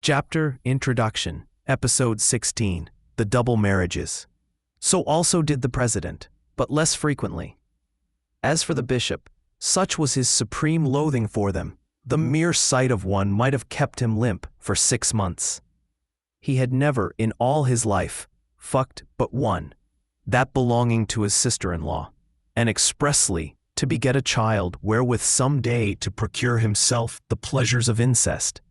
Chapter Introduction, Episode 16, The Double Marriages. So also did the president, but less frequently. As for the bishop, such was his supreme loathing for them, the mere sight of one might have kept him limp for 6 months. He had never, in all his life, fucked but one, that belonging to his sister-in-law, and expressly to beget a child wherewith some day to procure himself the pleasures of incest.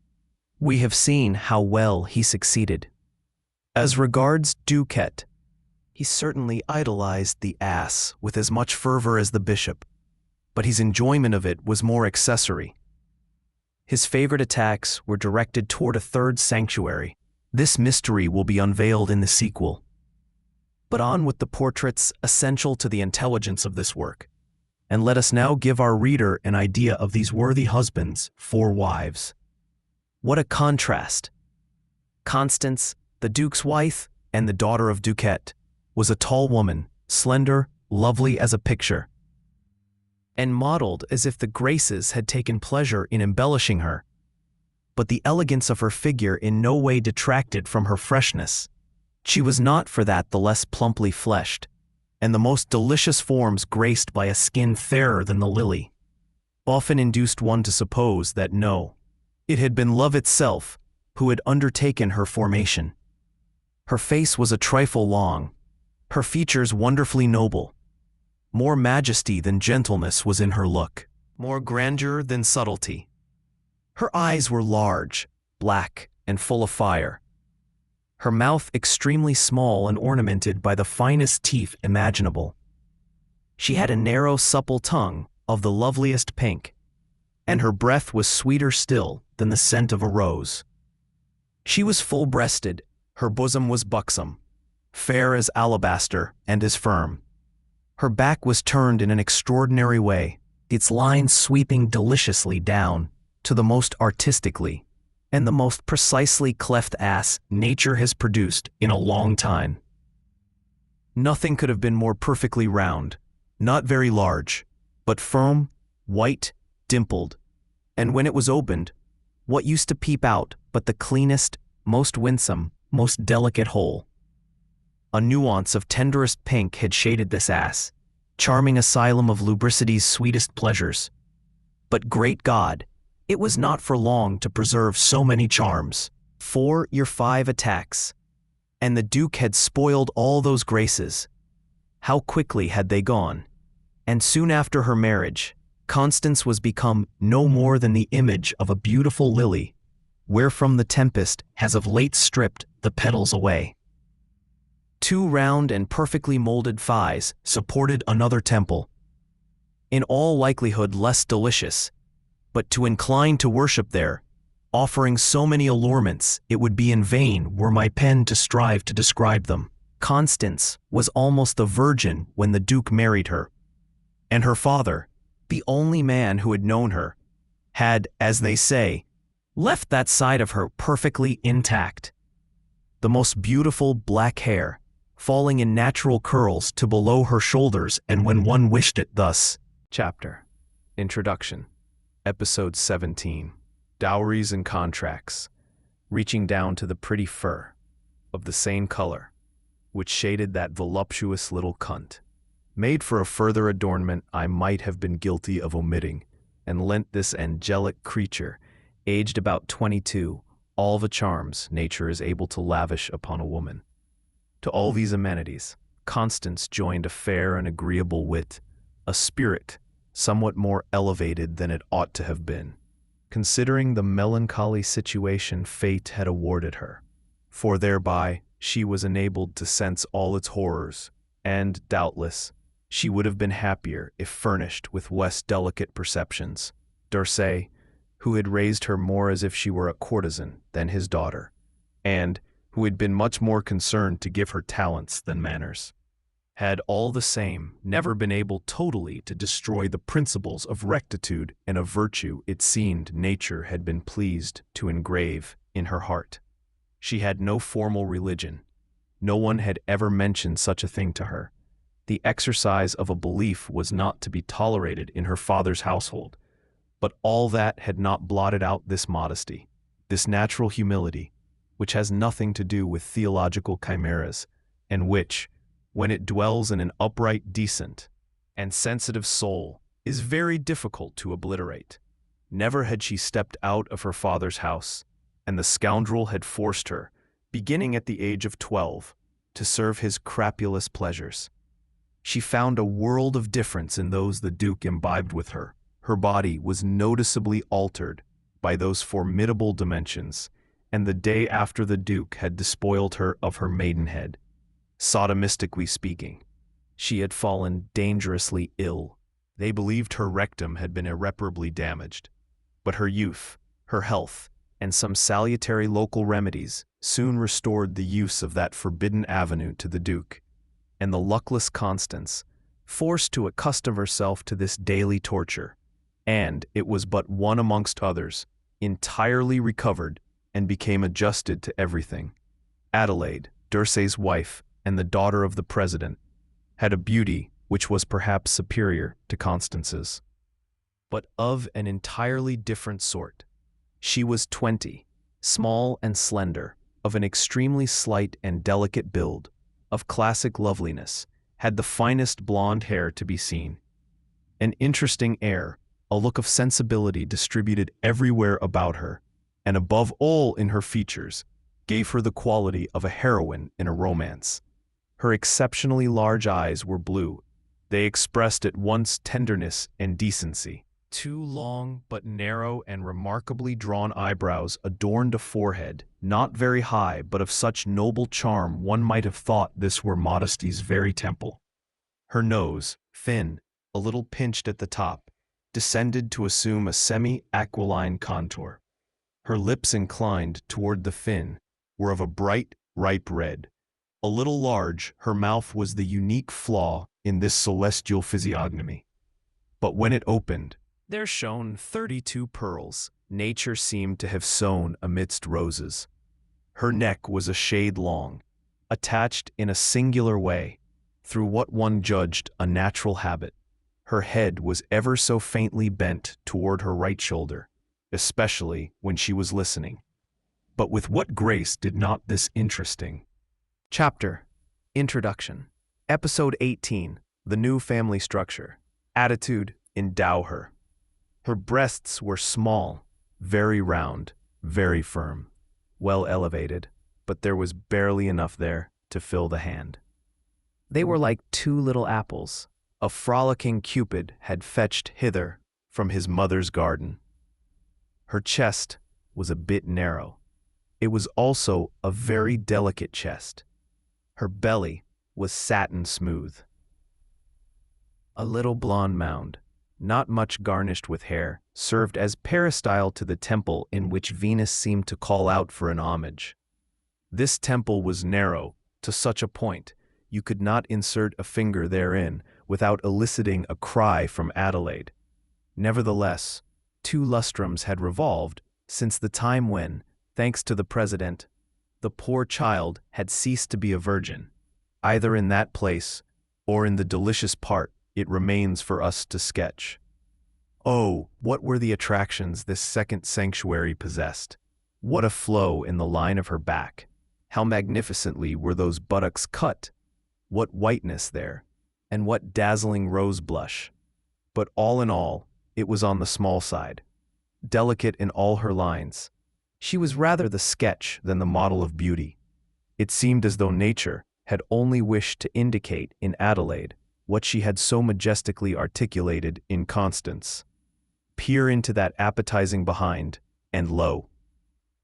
We have seen how well he succeeded. As regards Duquette, he certainly idolized the ass with as much fervor as the bishop, but his enjoyment of it was more accessory. His favorite attacks were directed toward a third sanctuary. This mystery will be unveiled in the sequel. But on with the portraits essential to the intelligence of this work, and let us now give our reader an idea of these worthy husbands, 4 wives. What a contrast! Constance, the Duke's wife, and the daughter of Duquette, was a tall woman, slender, lovely as a picture, and modeled as if the Graces had taken pleasure in embellishing her. But the elegance of her figure in no way detracted from her freshness. She was not for that the less plumply fleshed, and the most delicious forms graced by a skin fairer than the lily, often induced one to suppose that no, it had been love itself who had undertaken her formation. Her face was a trifle long, her features wonderfully noble. More majesty than gentleness was in her look, more grandeur than subtlety. Her eyes were large, black, and full of fire. Her mouth extremely small and ornamented by the finest teeth imaginable. She had a narrow, supple tongue of the loveliest pink, and her breath was sweeter still than the scent of a rose. She was full-breasted, her bosom was buxom, fair as alabaster and as firm. Her back was turned in an extraordinary way, its lines sweeping deliciously down to the most artistically and the most precisely cleft ass nature has produced in a long time. Nothing could have been more perfectly round, not very large, but firm, white, dimpled, and when it was opened, what used to peep out but the cleanest, most winsome, most delicate hole. A nuance of tenderest pink had shaded this ass, charming asylum of lubricity's sweetest pleasures. But great God, it was not for long to preserve so many charms. 4 or 5 attacks, and the Duke had spoiled all those graces. How quickly had they gone! And soon after her marriage, Constance was become no more than the image of a beautiful lily, wherefrom the tempest has of late stripped the petals away. 2 round and perfectly molded thighs supported another temple, in all likelihood less delicious, but to incline to worship there, offering so many allurements it would be in vain were my pen to strive to describe them. Constance was almost a virgin when the Duke married her, and her father, the only man who had known her, had, as they say, left that side of her perfectly intact. The most beautiful black hair, falling in natural curls to below her shoulders, and when one wished it thus. Chapter Introduction, Episode 17, Dowries and Contracts, reaching down to the pretty fur, of the same color, which shaded that voluptuous little cunt. Made for a further adornment I might have been guilty of omitting, and lent this angelic creature, aged about 22, all the charms nature is able to lavish upon a woman. To all these amenities, Constance joined a fair and agreeable wit, a spirit somewhat more elevated than it ought to have been, considering the melancholy situation fate had awarded her, for thereby she was enabled to sense all its horrors, and, doubtless, she would have been happier if furnished with less delicate perceptions. D'Orsay, who had raised her more as if she were a courtesan than his daughter, and who had been much more concerned to give her talents than manners, had all the same never been able totally to destroy the principles of rectitude and of virtue it seemed nature had been pleased to engrave in her heart. She had no formal religion. No one had ever mentioned such a thing to her. The exercise of a belief was not to be tolerated in her father's household, but all that had not blotted out this modesty. this natural humility, which has nothing to do with theological chimeras, and which, when it dwells in an upright, decent, and sensitive soul, is very difficult to obliterate. Never had she stepped out of her father's house, and the scoundrel had forced her, beginning at the age of 12, to serve his crapulous pleasures. She found a world of difference in those the Duke imbibed with her. Her body was noticeably altered by those formidable dimensions, and the day after the Duke had despoiled her of her maidenhead, sodomistically speaking, she had fallen dangerously ill. They believed her rectum had been irreparably damaged, but her youth, her health, and some salutary local remedies soon restored the use of that forbidden avenue to the Duke, and the luckless Constance, forced to accustom herself to this daily torture, and it was but one amongst others, entirely recovered and became adjusted to everything. Adelaide, D'Ursay's wife and the daughter of the president, had a beauty which was perhaps superior to Constance's, but of an entirely different sort. She was 20, small and slender, of an extremely slight and delicate build, of classic loveliness, had the finest blonde hair to be seen. An interesting air, a look of sensibility distributed everywhere about her, and above all in her features, gave her the quality of a heroine in a romance. Her exceptionally large eyes were blue. They expressed at once tenderness and decency. Two long but narrow and remarkably drawn eyebrows adorned a forehead, not very high but of such noble charm one might have thought this were modesty's very temple. Her nose, thin, a little pinched at the top, descended to assume a semi-aquiline contour. Her lips inclined toward the fin, were of a bright, ripe red. A little large, her mouth was the unique flaw in this celestial physiognomy. But when it opened, there shone 32 pearls nature seemed to have sown amidst roses. Her neck was a shade long, attached in a singular way, through what one judged a natural habit. Her head was ever so faintly bent toward her right shoulder, especially when she was listening. But with what grace did not this interesting Chapter Introduction Episode 18 The New Family Structure Attitude endow her. Her breasts were small, very round, very firm, well elevated, but there was barely enough there to fill the hand. They were like two little apples a frolicking Cupid had fetched hither from his mother's garden. Her chest was a bit narrow. It was also a very delicate chest. Her belly was satin smooth. A little blonde mound, not much garnished with hair, served as peristyle to the temple in which Venus seemed to call out for an homage. This temple was narrow, to such a point you could not insert a finger therein without eliciting a cry from Adelaide. Nevertheless, 2 lustrums had revolved since the time when, thanks to the president, the poor child had ceased to be a virgin. Either in that place, or in the delicious part it remains for us to sketch. Oh, what were the attractions this second sanctuary possessed! What a flow in the line of her back! How magnificently were those buttocks cut! What whiteness there! And what dazzling rose blush! But all in all, it was on the small side. Delicate in all her lines, she was rather the sketch than the model of beauty. It seemed as though nature had only wished to indicate in Adelaide what she had so majestically articulated in Constance. Peer into that appetizing behind, and lo,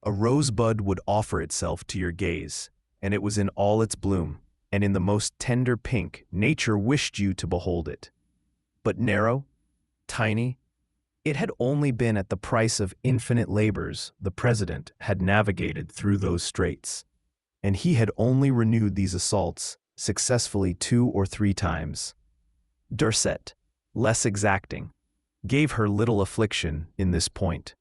a rosebud would offer itself to your gaze, and it was in all its bloom, and in the most tender pink nature wished you to behold it. But narrow, tiny, it had only been at the price of infinite labors the president had navigated through those straits, and he had only renewed these assaults successfully 2 or 3 times. D'Ursay, less exacting, gave her little affliction in this point.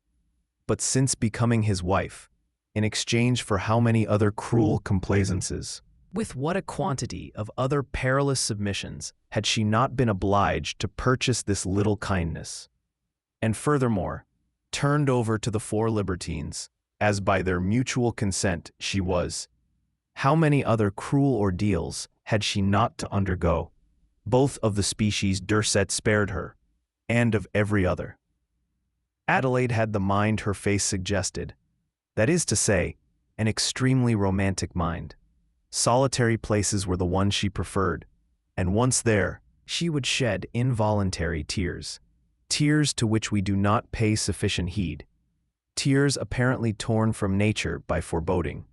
But since becoming his wife, in exchange for how many other cruel complaisances, with what a quantity of other perilous submissions had she not been obliged to purchase this little kindness, and furthermore, turned over to the 4 libertines, as by their mutual consent she was. How many other cruel ordeals had she not to undergo, both of the species Dorset spared her, and of every other? Adelaide had the mind her face suggested, that is to say, an extremely romantic mind. Solitary places were the ones she preferred, and once there, she would shed involuntary tears, tears to which we do not pay sufficient heed, tears apparently torn from nature by foreboding.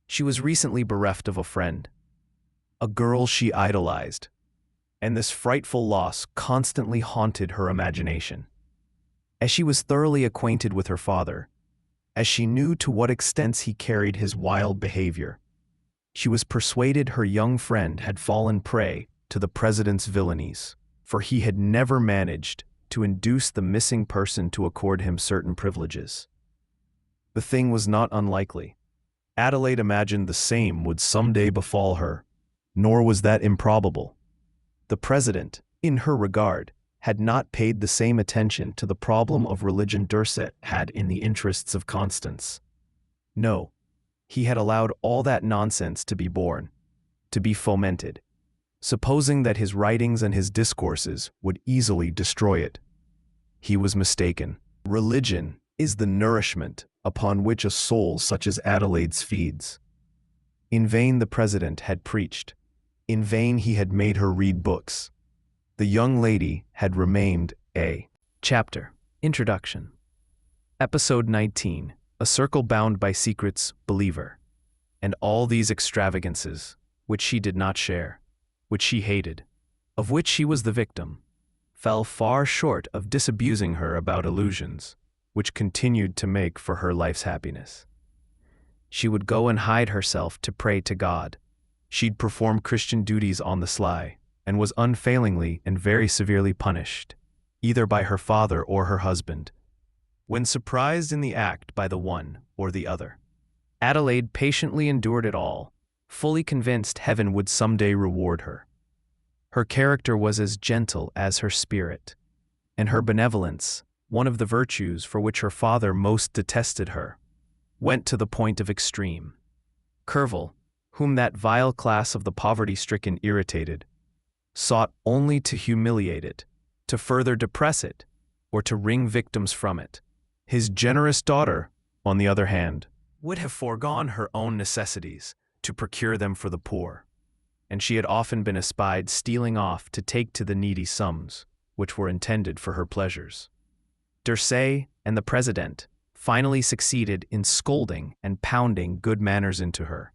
She was recently bereft of a friend, a girl she idolized, and this frightful loss constantly haunted her imagination. As she was thoroughly acquainted with her father, as she knew to what extents he carried his wild behavior, she was persuaded her young friend had fallen prey to the president's villainies, for he had never managed to induce the missing person to accord him certain privileges. The thing was not unlikely. Adelaide imagined the same would someday befall her, nor was that improbable. The president, in her regard, had not paid the same attention to the problem of religion Dorset had in the interests of Constance. No, he had allowed all that nonsense to be borne, to be fomented, supposing that his writings and his discourses would easily destroy it. He was mistaken. Religion is the nourishment upon which a soul such as Adelaide's feeds. In vain the president had preached. In vain he had made her read books. The young lady had remained a chapter. Introduction. Episode 19. A circle bound by secrets, believer. And all these extravagances, which she did not share, which she hated, of which she was the victim, fell far short of disabusing her about illusions, which continued to make for her life's happiness. She would go and hide herself to pray to God. She'd perform Christian duties on the sly, and was unfailingly and very severely punished, either by her father or her husband, when surprised in the act by the one or the other. Adelaide patiently endured it all, fully convinced heaven would someday reward her. Her character was as gentle as her spirit, and her benevolence, one of the virtues for which her father most detested her, went to the point of extreme. Kerval, whom that vile class of the poverty-stricken irritated, sought only to humiliate it, to further depress it, or to wring victims from it. His generous daughter, on the other hand, would have foregone her own necessities to procure them for the poor, and she had often been espied stealing off to take to the needy sums which were intended for her pleasures. Dorset and the president finally succeeded in scolding and pounding good manners into her,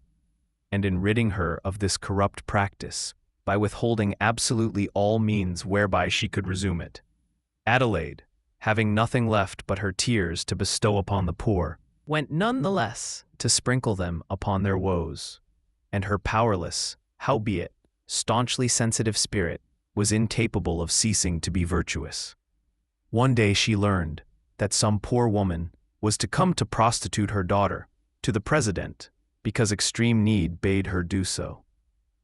and in ridding her of this corrupt practice by withholding absolutely all means whereby she could resume it. Adelaide, having nothing left but her tears to bestow upon the poor, went none the less to sprinkle them upon their woes, and her powerless, howbeit staunchly sensitive spirit was incapable of ceasing to be virtuous. One day she learned that some poor woman was to come to prostitute her daughter to the president because extreme need bade her do so.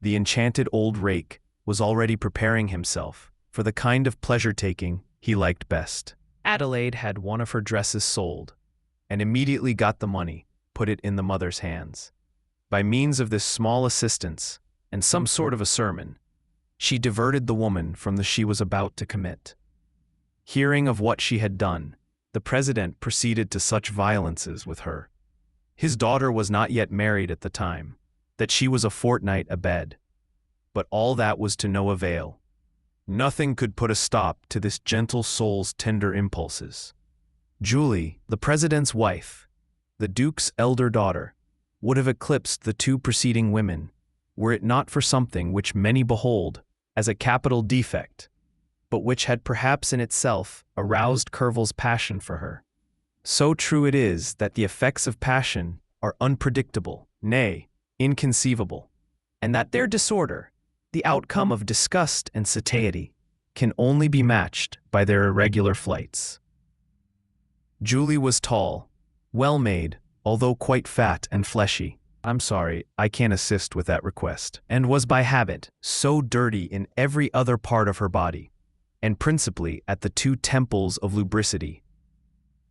The enchanted old rake was already preparing himself for the kind of pleasure-taking he liked best. Adelaide had one of her dresses sold, and immediately got the money, put it in the mother's hands. By means of this small assistance, and some sort of a sermon, she diverted the woman from the she was about to commit. Hearing of what she had done, the president proceeded to such violences with her. His daughter was not yet married at the time, that she was a fortnight abed. But all that was to no avail. Nothing could put a stop to this gentle soul's tender impulses. Julie, the president's wife, the duke's elder daughter, would have eclipsed the two preceding women, were it not for something which many behold as a capital defect, but which had perhaps in itself aroused Kerval's passion for her. So true it is that the effects of passion are unpredictable, nay, inconceivable, and that their disorder, the outcome of disgust and satiety, can only be matched by their irregular flights. Julie was tall, well-made, although quite fat and fleshy. I'm sorry, I can't assist with that request. And was by habit so dirty in every other part of her body, and principally at the two temples of lubricity,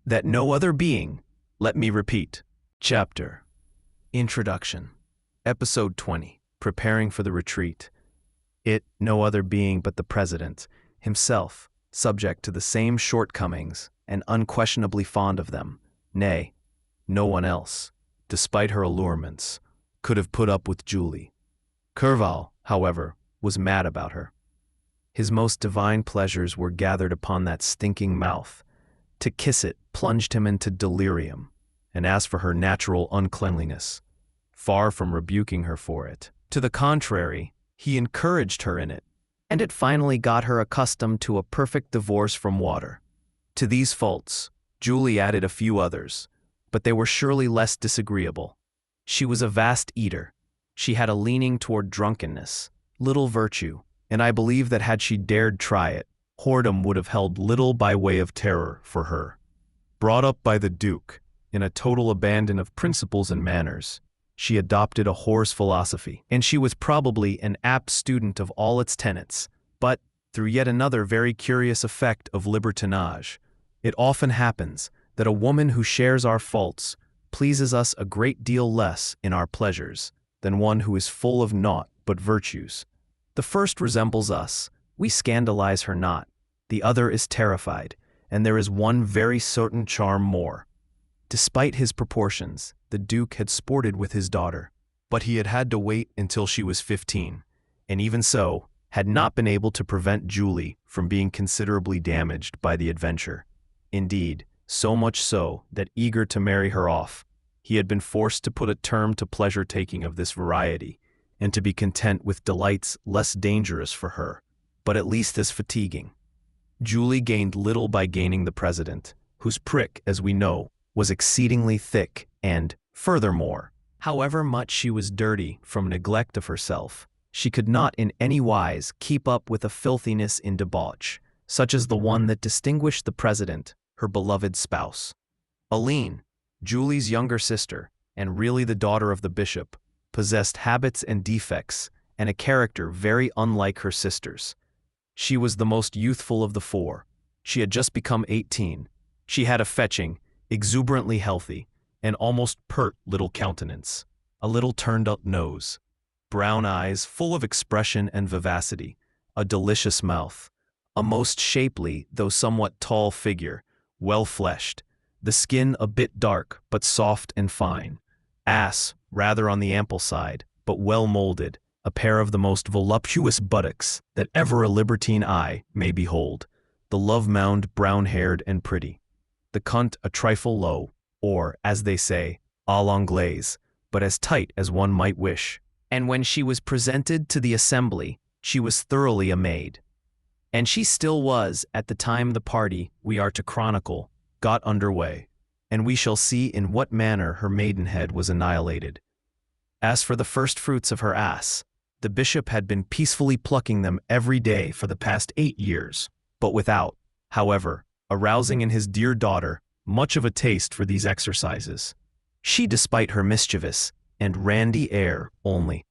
that no other being, Let me repeat. Chapter. Introduction. Episode 20. Preparing for the retreat. It, no other being but the president, himself, subject to the same shortcomings and unquestionably fond of them. Nay, no one else, despite her allurements, could have put up with Julie. Clerval, however, was mad about her. His most divine pleasures were gathered upon that stinking mouth. To kiss it plunged him into delirium, and as for her natural uncleanliness, far from rebuking her for it, to the contrary, he encouraged her in it, and it finally got her accustomed to a perfect divorce from water. To these faults, Julie added a few others, but they were surely less disagreeable. She was a vast eater. She had a leaning toward drunkenness, little virtue, and I believe that had she dared try it, whoredom would have held little by way of terror for her. Brought up by the Duke, in a total abandon of principles and manners, she adopted a whore's philosophy, and she was probably an apt student of all its tenets, but, through yet another very curious effect of libertinage, it often happens that a woman who shares our faults pleases us a great deal less in our pleasures than one who is full of naught but virtues. The first resembles us, we scandalize her not, the other is terrified, and there is one very certain charm more. Despite his proportions, the Duke had sported with his daughter, but he had had to wait until she was 15, and even so, had not been able to prevent Julie from being considerably damaged by the adventure. Indeed, so much so that, eager to marry her off, he had been forced to put a term to pleasure-taking of this variety, and to be content with delights less dangerous for her, but at least as fatiguing. Julie gained little by gaining the president, whose prick, as we know, was exceedingly thick and, furthermore, however much she was dirty from neglect of herself, she could not in any wise keep up with a filthiness in debauch, such as the one that distinguished the president, her beloved spouse. Aline, Julie's younger sister, and really the daughter of the bishop, possessed habits and defects, and a character very unlike her sister's. She was the most youthful of the four. She had just become 18. She had a fetching, exuberantly healthy, and almost pert little countenance, a little turned-up nose, brown eyes full of expression and vivacity, a delicious mouth, a most shapely though somewhat tall figure, well-fleshed, the skin a bit dark but soft and fine, rather on the ample side, but well-molded, a pair of the most voluptuous buttocks that ever a libertine eye may behold, the love-mound brown-haired and pretty, the cunt a trifle low, or, as they say, à l'anglaise, but as tight as one might wish. And when she was presented to the assembly, she was thoroughly a maid. And she still was at the time the party, we are to chronicle, got under way, and we shall see in what manner her maidenhead was annihilated. As for the first fruits of her ass, the bishop had been peacefully plucking them every day for the past 8 years, but without, however, arousing in his dear daughter much of a taste for these exercises. She, despite her mischievous and randy air, only